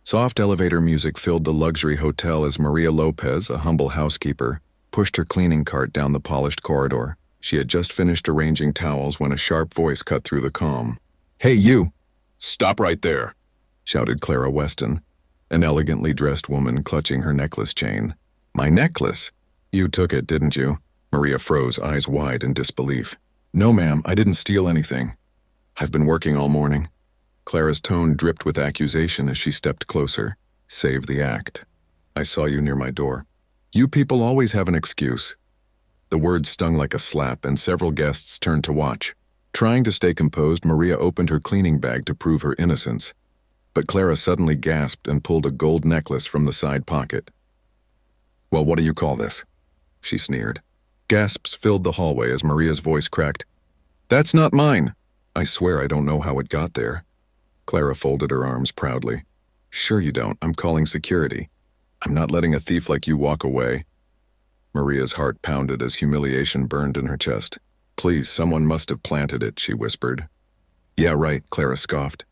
Soft elevator music filled the luxury hotel as Maria Lopez, a humble housekeeper, pushed her cleaning cart down the polished corridor. She had just finished arranging towels when a sharp voice cut through the calm. "Hey, you!" "Stop right there!" shouted Clara Weston, an elegantly dressed woman clutching her necklace chain. "My necklace? You took it, didn't you?" Maria froze, eyes wide in disbelief. "No, ma'am, I didn't steal anything. I've been working all morning." Clara's tone dripped with accusation as she stepped closer. "Save the act. I saw you near my door. You people always have an excuse." The words stung like a slap, and several guests turned to watch. Trying to stay composed, Maria opened her cleaning bag to prove her innocence. But Clara suddenly gasped and pulled a gold necklace from the side pocket. "Well, what do you call this?" she sneered. Gasps filled the hallway as Maria's voice cracked. "That's not mine. I swear I don't know how it got there." Clara folded her arms proudly. "Sure you don't. I'm calling security. I'm not letting a thief like you walk away." Maria's heart pounded as humiliation burned in her chest. "Please, someone must have planted it," she whispered. "Yeah, right," Clara scoffed.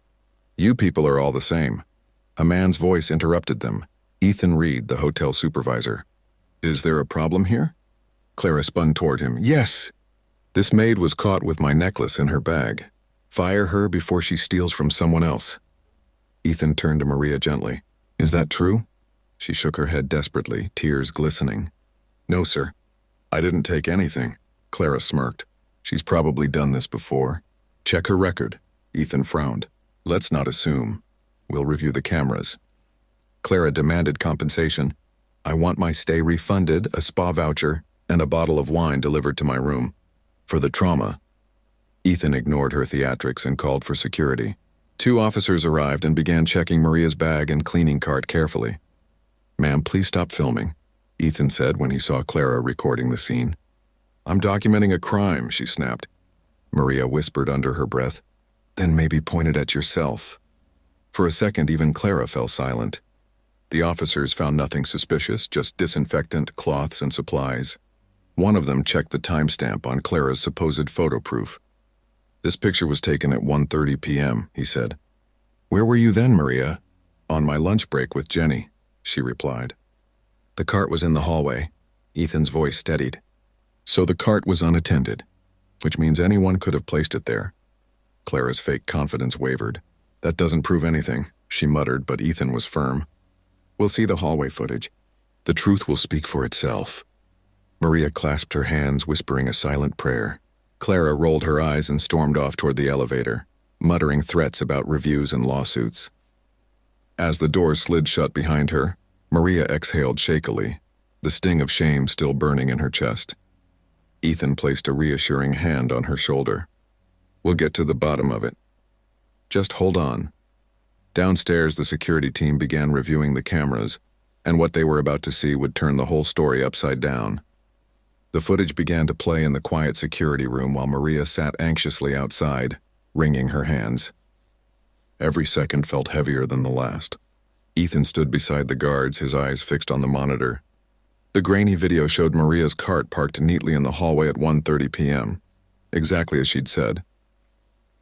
"You people are all the same." A man's voice interrupted them. Ethan Reed, the hotel supervisor. "Is there a problem here?" Clara spun toward him. "Yes! This maid was caught with my necklace in her bag. Fire her before she steals from someone else." Ethan turned to Maria gently. "Is that true?" She shook her head desperately, tears glistening. "No, sir. I didn't take anything." Clara smirked. "She's probably done this before. Check her record." Ethan frowned. "Let's not assume. We'll review the cameras." Clara demanded compensation. "I want my stay refunded, a spa voucher, and a bottle of wine delivered to my room. For the trauma." Ethan ignored her theatrics and called for security. 2 officers arrived and began checking Maria's bag and cleaning cart carefully. "Ma'am, please stop filming," Ethan said when he saw Clara recording the scene. "I'm documenting a crime," she snapped. Maria whispered under her breath. "Then maybe point it at yourself." For a second, even Clara fell silent. The officers found nothing suspicious, just disinfectant, cloths, and supplies. One of them checked the timestamp on Clara's supposed photo proof. "This picture was taken at 1:30 p.m., he said. "Where were you then, Maria?" "On my lunch break with Jenny," she replied. The cart was in the hallway. Ethan's voice steadied. "So the cart was unattended, which means anyone could have placed it there." Clara's fake confidence wavered. "That doesn't prove anything," she muttered, but Ethan was firm. "We'll see the hallway footage. The truth will speak for itself." Maria clasped her hands, whispering a silent prayer. Clara rolled her eyes and stormed off toward the elevator, muttering threats about reviews and lawsuits. As the door slid shut behind her, Maria exhaled shakily, the sting of shame still burning in her chest. Ethan placed a reassuring hand on her shoulder. "We'll get to the bottom of it. Just hold on." Downstairs, the security team began reviewing the cameras, and what they were about to see would turn the whole story upside down. The footage began to play in the quiet security room while Maria sat anxiously outside, wringing her hands. Every second felt heavier than the last. Ethan stood beside the guards, his eyes fixed on the monitor. The grainy video showed Maria's cart parked neatly in the hallway at 1:30 p.m., exactly as she'd said.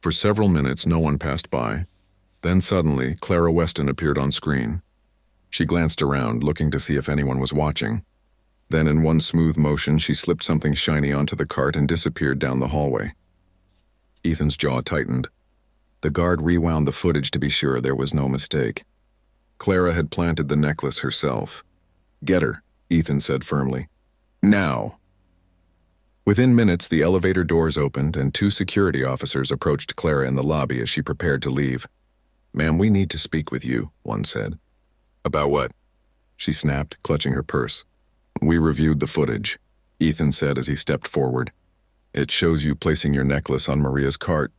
For several minutes, no one passed by. Then suddenly, Clara Weston appeared on screen. She glanced around, looking to see if anyone was watching. Then in one smooth motion, she slipped something shiny onto the cart and disappeared down the hallway. Ethan's jaw tightened. The guard rewound the footage to be sure there was no mistake. Clara had planted the necklace herself. "Get her," Ethan said firmly. "Now." Within minutes, the elevator doors opened and 2 security officers approached Clara in the lobby as she prepared to leave. "Ma'am, we need to speak with you," one said. "About what?" she snapped, clutching her purse. "We reviewed the footage," Ethan said as he stepped forward. "It shows you placing your necklace on Maria's cart."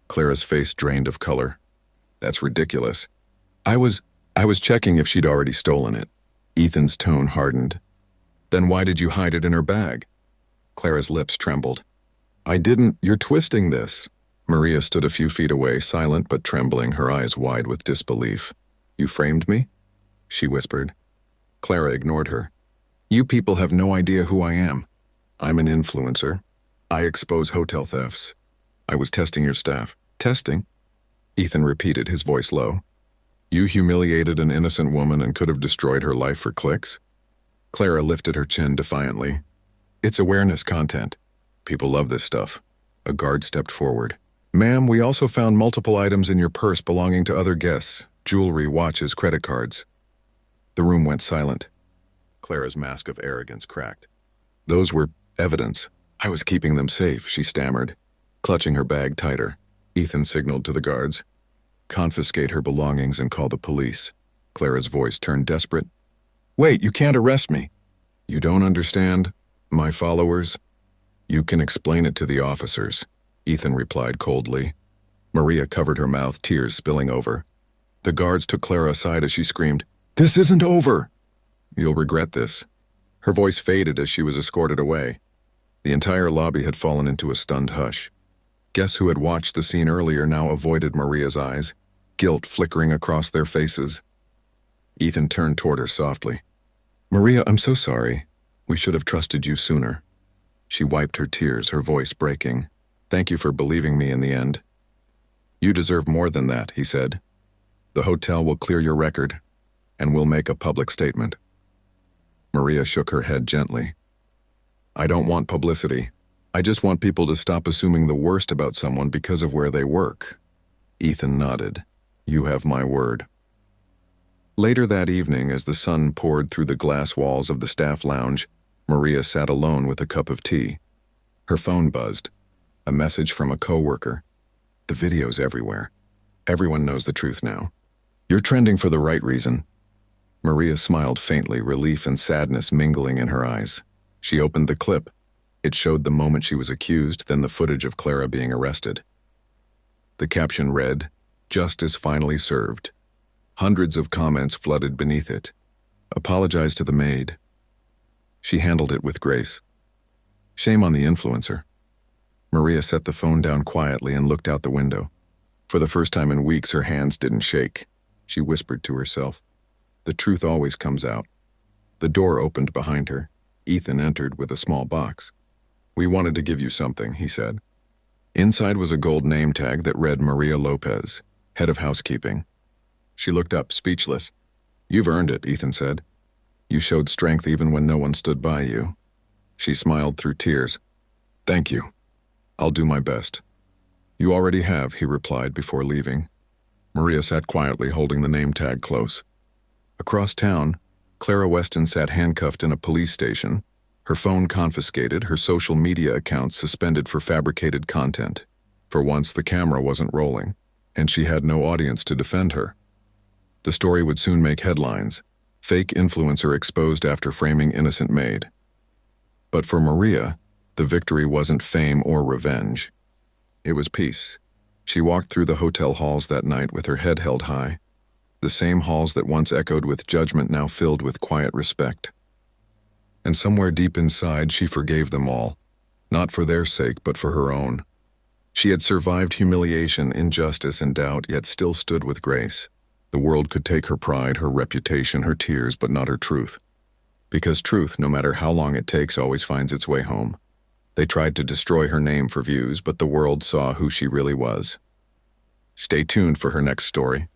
Clara's face drained of color. "That's ridiculous." I was checking if she'd already stolen it." Ethan's tone hardened. "Then why did you hide it in her bag?" Clara's lips trembled. "I didn't. You're twisting this." Maria stood a few feet away, silent but trembling, her eyes wide with disbelief. "You framed me?" she whispered. Clara ignored her. "You people have no idea who I am. I'm an influencer. I expose hotel thefts. I was testing your staff." "Testing?" Ethan repeated, his voice low. You humiliated an innocent woman and could have destroyed her life for clicks? Clara lifted her chin defiantly. It's awareness content. People love this stuff. A guard stepped forward. Ma'am, we also found multiple items in your purse belonging to other guests. Jewelry, watches, credit cards. The room went silent. Clara's mask of arrogance cracked. Those were evidence. I was keeping them safe, she stammered, clutching her bag tighter. Ethan signaled to the guards. Confiscate her belongings and call the police. Clara's voice turned desperate. Wait, you can't arrest me. You don't understand? My followers? You can explain it to the officers, Ethan replied coldly. Maria covered her mouth, tears spilling over. The guards took Clara aside as she screamed, This isn't over! You'll regret this. Her voice faded as she was escorted away. The entire lobby had fallen into a stunned hush. Guests who had watched the scene earlier now avoided Maria's eyes, guilt flickering across their faces. Ethan turned toward her softly. Maria, I'm so sorry. We should have trusted you sooner. She wiped her tears, her voice breaking. Thank you for believing me in the end. You deserve more than that, he said. The hotel will clear your record, and we'll make a public statement. Maria shook her head gently. I don't want publicity. I just want people to stop assuming the worst about someone because of where they work. Ethan nodded. You have my word. Later that evening, as the sun poured through the glass walls of the staff lounge, Maria sat alone with a cup of tea. Her phone buzzed. A message from a coworker. The video's everywhere. Everyone knows the truth now. You're trending for the right reason. Maria smiled faintly, relief and sadness mingling in her eyes. She opened the clip. It showed the moment she was accused, then the footage of Clara being arrested. The caption read, Justice finally served. Hundreds of comments flooded beneath it. Apologize to the maid. She handled it with grace. Shame on the influencer. Maria set the phone down quietly and looked out the window. For the first time in weeks, her hands didn't shake. She whispered to herself. The truth always comes out. The door opened behind her. Ethan entered with a small box. We wanted to give you something, he said. Inside was a gold name tag that read Maria Lopez, head of housekeeping. She looked up, speechless. You've earned it, Ethan said. You showed strength even when no one stood by you. She smiled through tears. Thank you. I'll do my best. You already have, he replied before leaving. Maria sat quietly, holding the name tag close. Across town, Clara Weston sat handcuffed in a police station, her phone confiscated, her social media accounts suspended for fabricated content. For once, the camera wasn't rolling, and she had no audience to defend her. The story would soon make headlines. Fake influencer exposed after framing innocent maid. But for Maria, the victory wasn't fame or revenge. It was peace. She walked through the hotel halls that night with her head held high. The same halls that once echoed with judgment now filled with quiet respect. And somewhere deep inside, she forgave them all, not for their sake, but for her own. She had survived humiliation, injustice, and doubt, yet still stood with grace. The world could take her pride, her reputation, her tears, but not her truth. Because truth, no matter how long it takes, always finds its way home. They tried to destroy her name for views, but the world saw who she really was. Stay tuned for her next story,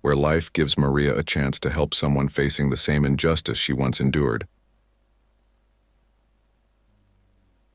where life gives Maria a chance to help someone facing the same injustice she once endured.